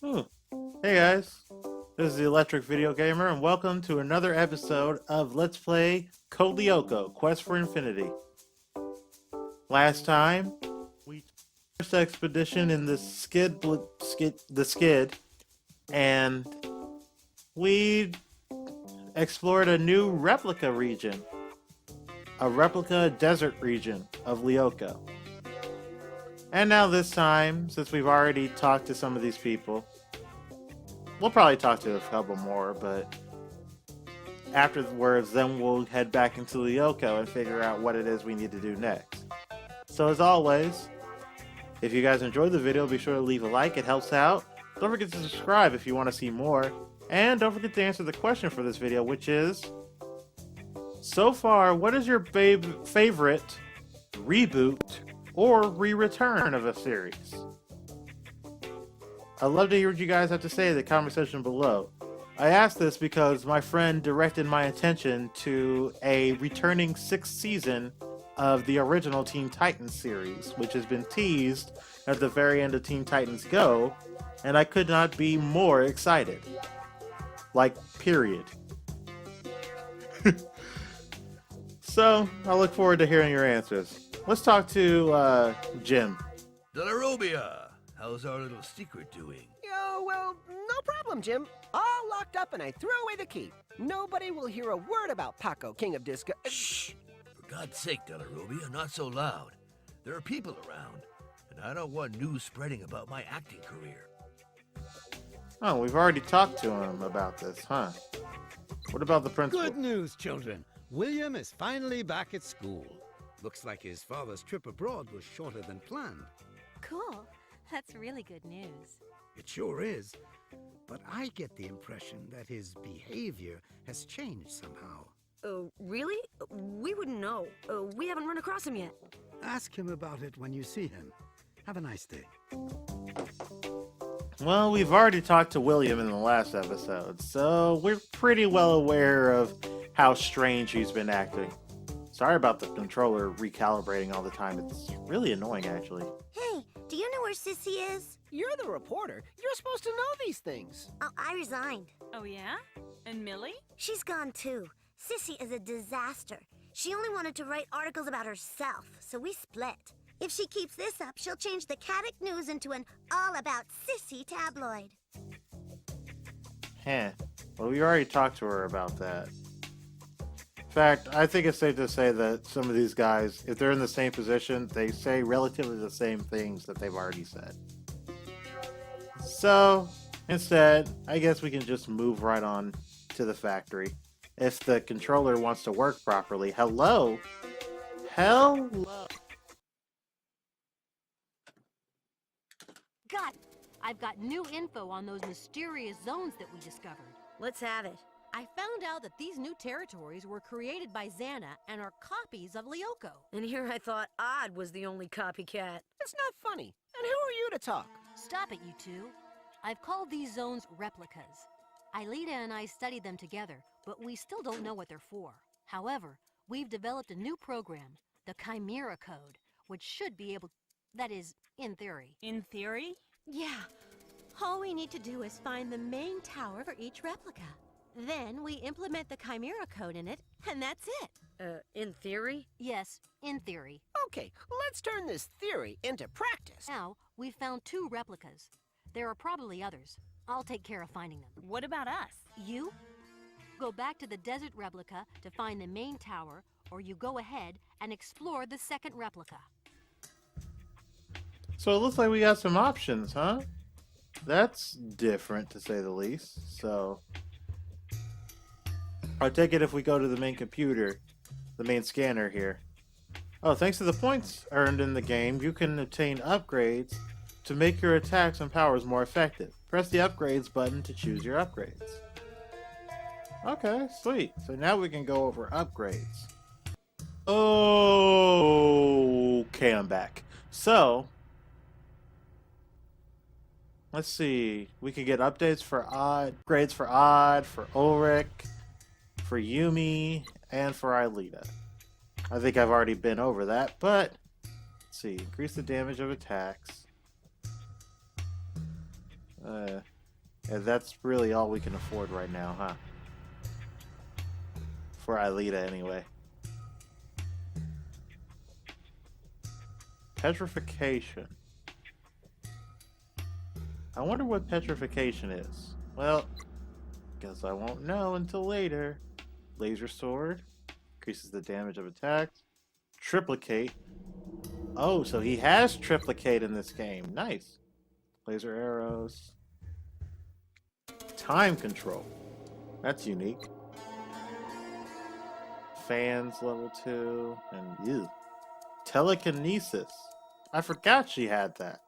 Ooh. Hey guys, this is the ElectricVideoGamer, and welcome to another episode of Let's Play Code Lyoko, Quest for Infinity. Last time, we first expedition in the skid, and we explored a new replica region, a replica desert region of Lyoko. And now this time, since we've already talked to some of these people, we'll probably talk to a couple more, but afterwards, then we'll head back into Lyoko and figure out what it is we need to do next. So as always, if you guys enjoyed the video, be sure to leave a like, it helps out. Don't forget to subscribe if you want to see more. And don't forget to answer the question for this video, which is, so far, what is your favorite reboot or re-return of a series? I'd love to hear what you guys have to say in the comment section below. I asked this because my friend directed my attention to a returning 6th season of the original Teen Titans series, which has been teased at the very end of Teen Titans Go, and I could not be more excited. Like, period. So, I look forward to hearing your answers. Let's talk to Jim. Delarobia, how's our little secret doing? Yo, well, no problem, Jim. All locked up and I threw away the key. Nobody will hear a word about Paco, King of Disco. Shh! For God's sake, Delarobia, not so loud. There are people around, and I don't want news spreading about my acting career. Oh, we've already talked to him about this, huh? What about the principal? Good news, children. William is finally back at school. Looks like his father's trip abroad was shorter than planned. Cool. That's really good news. It sure is. But I get the impression that his behavior has changed somehow. Really? We wouldn't know. We haven't run across him yet. Ask him about it when you see him. Have a nice day. Well, we've already talked to William in the last episode, so we're pretty well aware of how strange he's been acting. Sorry about the controller recalibrating all the time. It's really annoying, actually. Hey, do you know where Sissy is? You're the reporter. You're supposed to know these things. Oh, I resigned. Oh, yeah? And Millie? She's gone too. Sissy is a disaster. She only wanted to write articles about herself, so we split. If she keeps this up, she'll change the Caddick News into an all-about Sissy tabloid. Heh. Well, we already talked to her about that. In fact, I think it's safe to say that some of these guys, if they're in the same position, they say relatively the same things that they've already said. So, instead, I guess we can just move right on to the factory. If the controller wants to work properly. Hello? Hello? Got it. I've got new info on those mysterious zones that we discovered. Let's have it. I found out that these new territories were created by Xana and are copies of Lyoko. And here I thought Odd was the only copycat. It's not funny. And who are you to talk? Stop it, you two. I've called these zones replicas. Aelita and I studied them together, but we still don't know what they're for. However, we've developed a new program, the Chimera Code, which should be able... that is, in theory. In theory? Yeah. All we need to do is find the main tower for each replica. Then we implement the Chimera Code in it, and that's it. In theory? Yes, in theory. Okay, let's turn this theory into practice. Now, we've found 2 replicas. There are probably others. I'll take care of finding them. What about us? You? Go back to the desert replica to find the main tower, or you go ahead and explore the second replica. So it looks like we got some options, huh? That's different, to say the least. So I take it if we go to the main computer, the main scanner here. Oh, thanks to the points earned in the game, you can obtain upgrades to make your attacks and powers more effective. Press the upgrades button to choose your upgrades. Okay, sweet. So now we can go over upgrades. Okay, I'm back. So, let's see. We could get updates for Odd, grades for Odd, for Ulrich, for Yumi, and for Aelita. I think I've already been over that, but let's see. Increase the damage of attacks. Yeah, that's really all we can afford right now, huh? For Aelita, anyway. Petrification. I wonder what petrification is. Well, guess I won't know until later. Laser sword. Increases the damage of attacks. Triplicate. Oh, so he has triplicate in this game. Nice. Laser arrows. Time control. That's unique. Fans level 2. And ew. Telekinesis. I forgot she had that.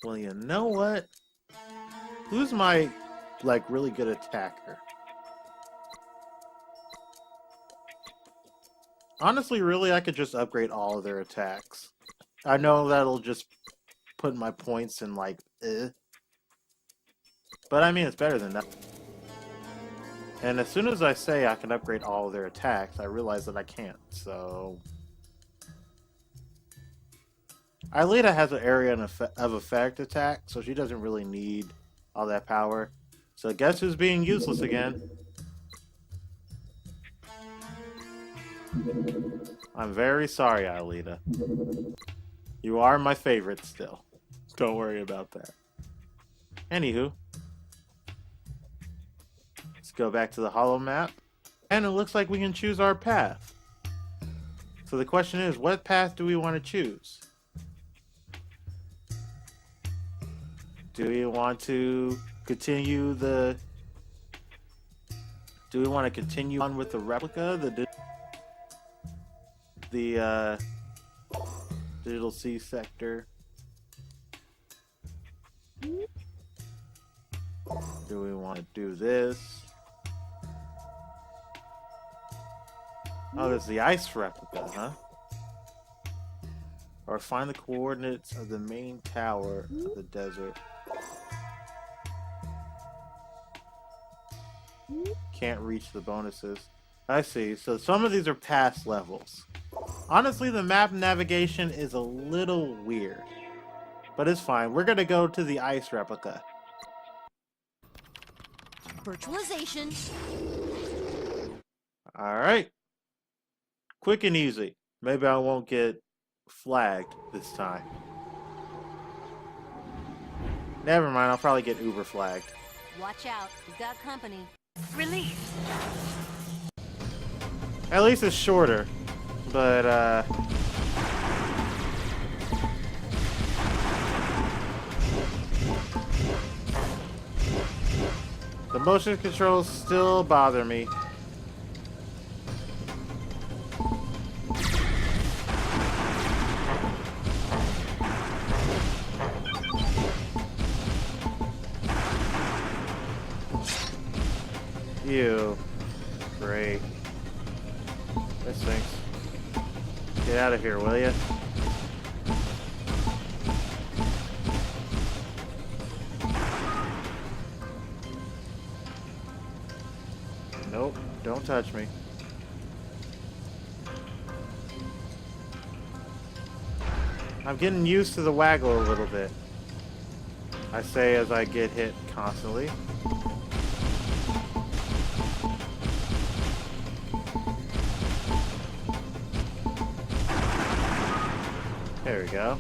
Well, you know what? Who's my, like, really good attacker? Honestly, really, I could just upgrade all of their attacks. I know that'll just put my points in, like, But, I mean, it's better than that. And as soon as I say I can upgrade all of their attacks, I realize that I can't, so... Aelita has an area of effect attack, so she doesn't really need all that power. So guess who's being useless again? I'm very sorry, Aelita. You are my favorite still. Don't worry about that. Anywho. Let's go back to the hollow map. And it looks like we can choose our path. So the question is, what path do we want to choose? Do we want to continue the... Do we want to continue on with the replica? The digital C sector? Do we want to do this? Oh, there's the ice replica, huh? Or find the coordinates of the main tower of the desert. Can't reach the bonuses. I see. So some of these are past levels. Honestly, the map navigation is a little weird. But it's fine. We're going to go to the ice replica. Virtualization. Alright. Quick and easy. Maybe I won't get flagged this time. Never mind, I'll probably get Uber flagged. Watch out, we've got company. Release. At least it's shorter, but the motion controls still bother me. Ew. Great. This stinks. Get out of here, will ya? Nope, don't touch me. I'm getting used to the waggle a little bit. I say as I get hit constantly. There we go.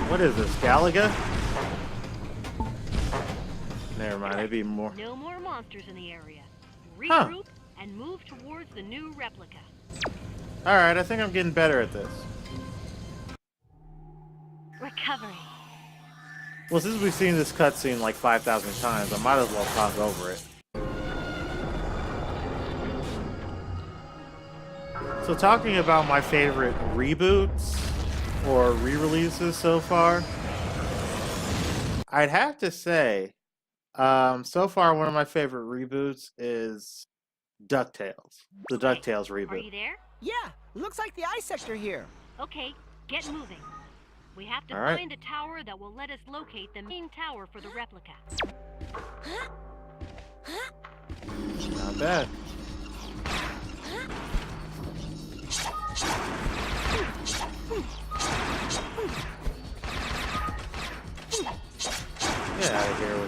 What is this, Galaga? Never mind, it'd be more. No more monsters in the area. Regroup and move towards the new replica. Alright, I think I'm getting better at this. Recovering. Well, since we've seen this cutscene like 5,000 times, I might as well talk over it. So talking about my favorite reboots or re-releases so far, I'd have to say, so far one of my favorite reboots is DuckTales. The DuckTales Are you reboot. there? Yeah, looks like the Ice Sector here. Okay, get moving. We have to All right. find a tower that will let us locate the main tower for the replica. Not bad.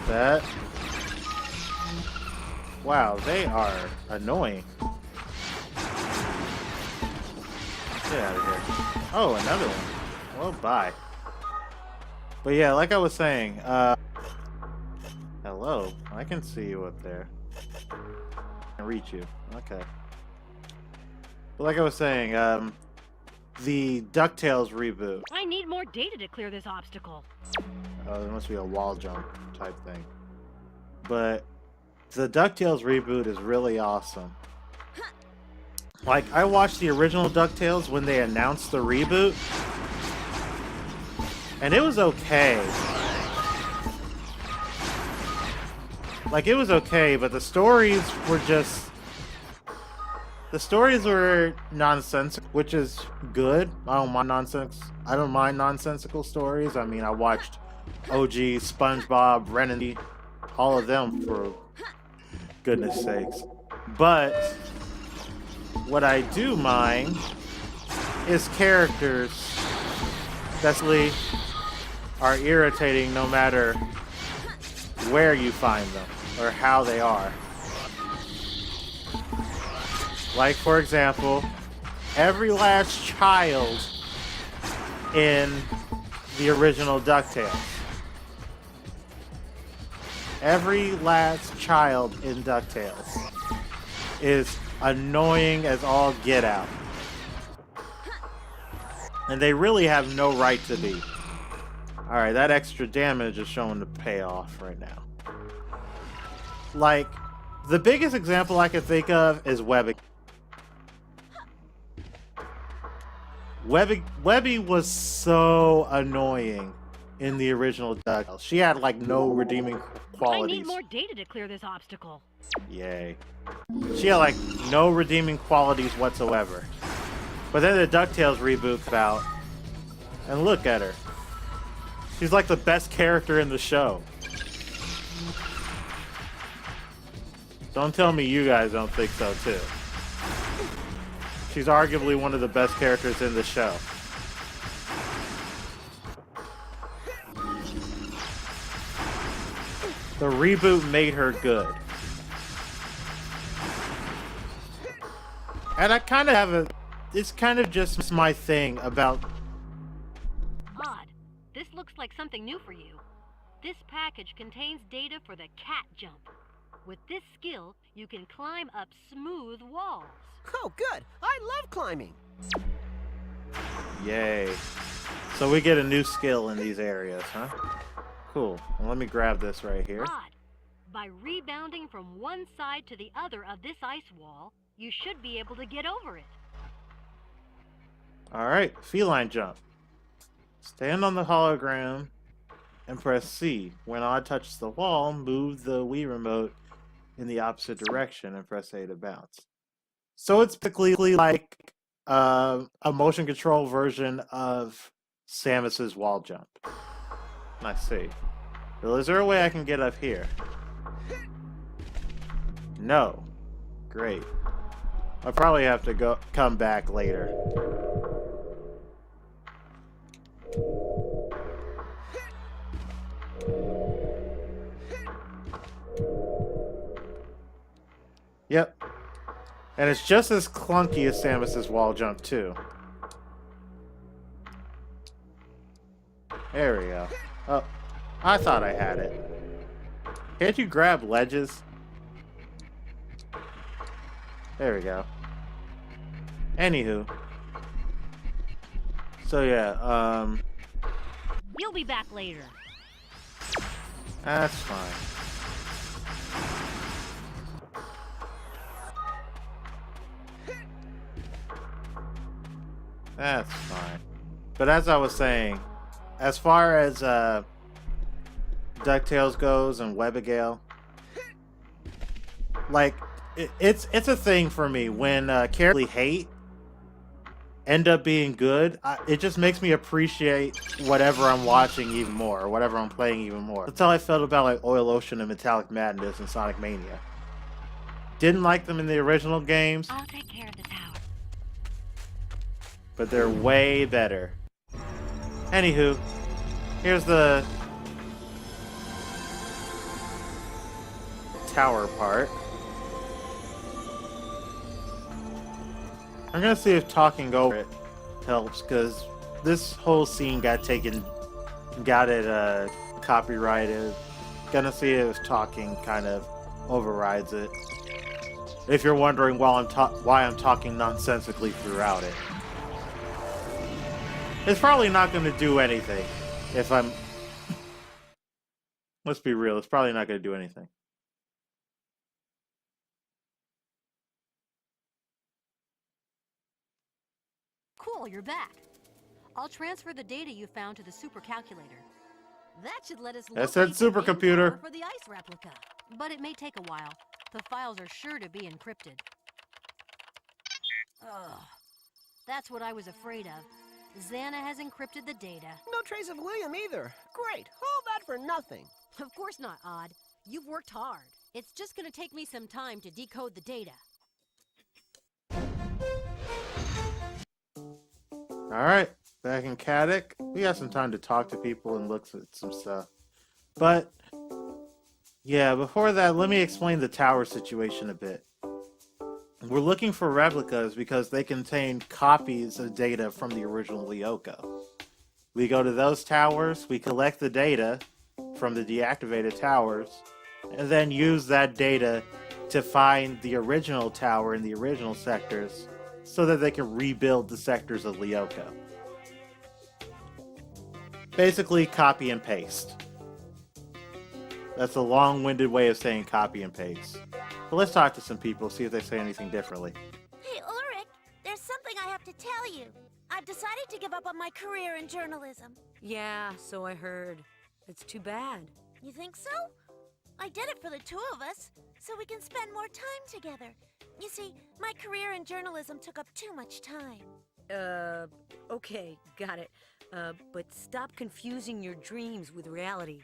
that. Wow, they are annoying. Get out of here. Oh, another one. Well, bye. But yeah, like I was saying, hello. I can see you up there. I can reach you. Okay. But like I was saying, the DuckTales reboot. I need more data to clear this obstacle. Oh, there must be a wall jump type thing. But the DuckTales reboot is really awesome. Like, I watched the original DuckTales when they announced the reboot, and it was okay. Like, it was okay, but the stories were just... The stories were nonsensical, which is good. I don't mind nonsensical stories. I mean, I watched OG, SpongeBob, Ren and Stimpy, all of them for goodness sakes. But what I do mind is characters that are irritating no matter where you find them or how they are. Like, for example, every last child in the original DuckTales. Every last child in DuckTales is annoying as all get out. And they really have no right to be. Alright, that extra damage is showing the payoff right now. Like, the biggest example I can think of is Webby. Webby was so annoying in the original DuckTales. She had like no redeeming qualities. I need more data to clear this obstacle. Yay. She had like no redeeming qualities whatsoever. But then the DuckTales reboot came out, and look at her. She's like the best character in the show. Don't tell me you guys don't think so too. She's arguably one of the best characters in the show. The reboot made her good. And I kind of have a... It's kind of just my thing about... Odd. This looks like something new for you. This package contains data for the cat jump. With this skill, you can climb up smooth walls. Oh, good. I love climbing. Yay. So we get a new skill in these areas, huh? Cool. Well, let me grab this right here. Odd. By rebounding from one side to the other of this ice wall, you should be able to get over it. Alright, feline jump. Stand on the hologram and press C. When odd touches the wall, move the Wii remote in the opposite direction and press A to bounce. So it's basically like a motion control version of Samus's wall jump. I see. Well, is there a way I can get up here? No. Great. I'll probably have to come back later. Yep. And it's just as clunky as Samus's wall jump, too. There we go. Oh, I thought I had it. Can't you grab ledges? There we go. Anywho. So yeah, You'll be back later. that's fine. That's fine. But as I was saying, as far as DuckTales goes and Webigale, like it's a thing for me when characters I hate end up being good. It just makes me appreciate whatever I'm watching even more, or whatever I'm playing even more. That's how I felt about like Oil Ocean and Metallic Madness and Sonic Mania. Didn't like them in the original games, I'll take care of the tower. but they're way better. Anywho, here's the tower apart. I'm gonna see if talking over it helps, because this whole scene got it copyrighted. Gonna see if talking kind of overrides it. If you're wondering why I'm talking nonsensically throughout it. It's probably not gonna do anything if I'm... Let's be real, it's probably not gonna do anything. Cool, you're back. I'll transfer the data you found to the supercalculator. That should let us That said locate the main supercomputer. tower for the ice replica. But it may take a while. The files are sure to be encrypted. Ugh. That's what I was afraid of. Xana has encrypted the data. No trace of William either. Great. All that for nothing. Of course not, Odd. You've worked hard. It's just gonna take me some time to decode the data. Alright, back in Caddick. We got some time to talk to people and look at some stuff. But, yeah, before that, let me explain the tower situation a bit. We're looking for replicas because they contain copies of data from the original Lyoko. We go to those towers, we collect the data from the deactivated towers, and then use that data to find the original tower in the original sectors so that they can rebuild the sectors of Lyoko. Basically, copy and paste. That's a long-winded way of saying copy and paste. But let's talk to some people, see if they say anything differently. Hey, Ulrich, there's something I have to tell you. I've decided to give up on my career in journalism. Yeah, so I heard. It's too bad. You think so? I did it for the two of us, so we can spend more time together. You see, my career in journalism took up too much time. Okay, got it. But stop confusing your dreams with reality.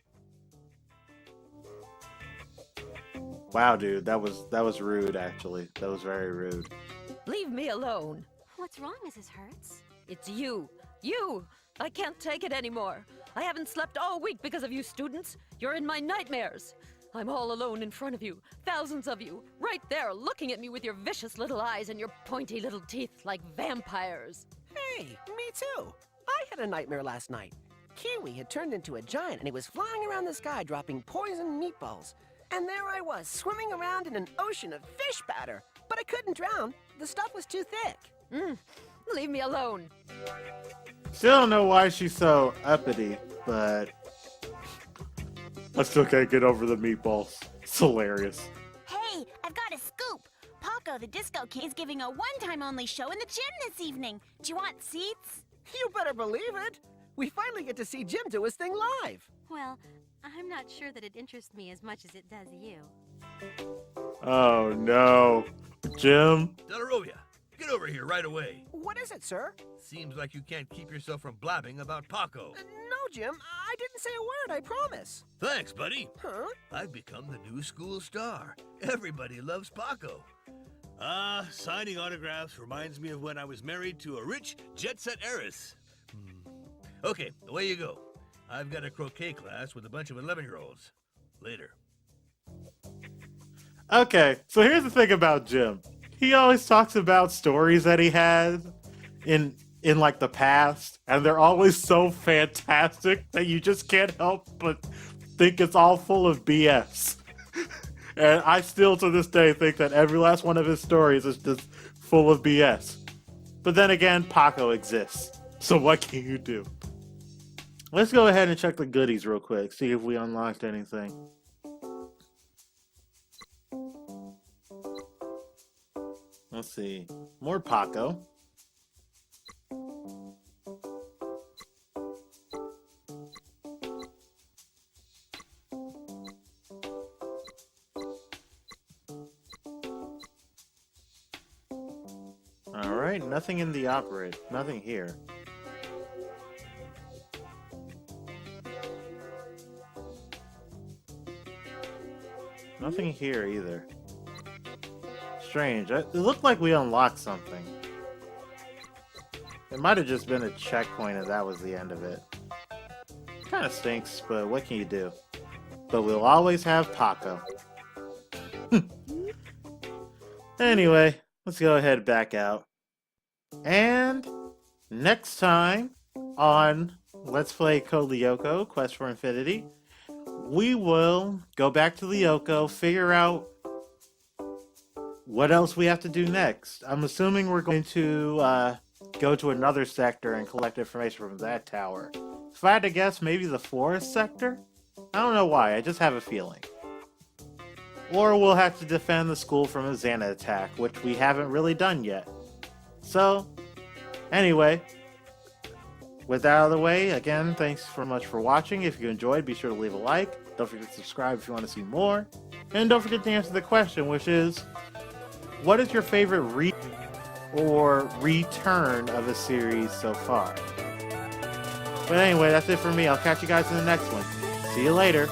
Wow, dude, that was rude, actually. That was very rude. Leave me alone. What's wrong, Mrs. Hertz? It's you. You! I can't take it anymore. I haven't slept all week because of you students. You're in my nightmares. I'm all alone in front of you, thousands of you, right there looking at me with your vicious little eyes and your pointy little teeth like vampires. Hey, me too. I had a nightmare last night. Kiwi had turned into a giant and he was flying around the sky dropping poison meatballs. And there I was, swimming around in an ocean of fish batter. But I couldn't drown. The stuff was too thick. Leave me alone. Still don't know why she's so uppity, but I still can't get over the meatballs. It's hilarious. Hey, I've got a scoop. Paco the Disco King is giving a one-time only show in the gym this evening. Do you want seats? You better believe it. We finally get to see Jim do his thing live. Well, I'm not sure that it interests me as much as it does you. Oh no. Jim? Delarovia, get over here right away. What is it, sir? Seems like you can't keep yourself from blabbing about Paco. No, Jim. I didn't say a word, I promise. Thanks, buddy. Huh? I've become the new school star. Everybody loves Paco. Signing autographs reminds me of when I was married to a rich jet-set heiress. Okay, away you go. I've got a croquet class with a bunch of 11-year-olds. Later. Okay, so here's the thing about Jim. He always talks about stories that he has in like the past, and they're always so fantastic that you just can't help but think it's all full of BS. And I still to this day think that every last one of his stories is just full of BS. But then again, Paco exists. So what can you do? Let's go ahead and check the goodies real quick, see if we unlocked anything. Let's see. More Paco. Alright, nothing in the operate. Nothing here. Nothing here either. Strange. It looked like we unlocked something. It might have just been a checkpoint and that was the end of it. Kind of stinks, but what can you do? But we'll always have Paco. Anyway, let's go ahead and back out. And next time on Let's Play Code Lyoko, Quest for Infinity, we will go back to Lyoko, figure out what else we have to do next. I'm assuming we're going to go to another sector and collect information from that tower. If I had to guess, maybe the forest sector? I don't know why, I just have a feeling. Or we'll have to defend the school from a Xana attack, which we haven't really done yet. So, anyway, with that out of the way, again, thanks so much for watching. If you enjoyed, be sure to leave a like. Don't forget to subscribe if you want to see more. And don't forget to answer the question, which is, what is your favorite or return of a series so far? But anyway, that's it for me. I'll catch you guys in the next one. See you later.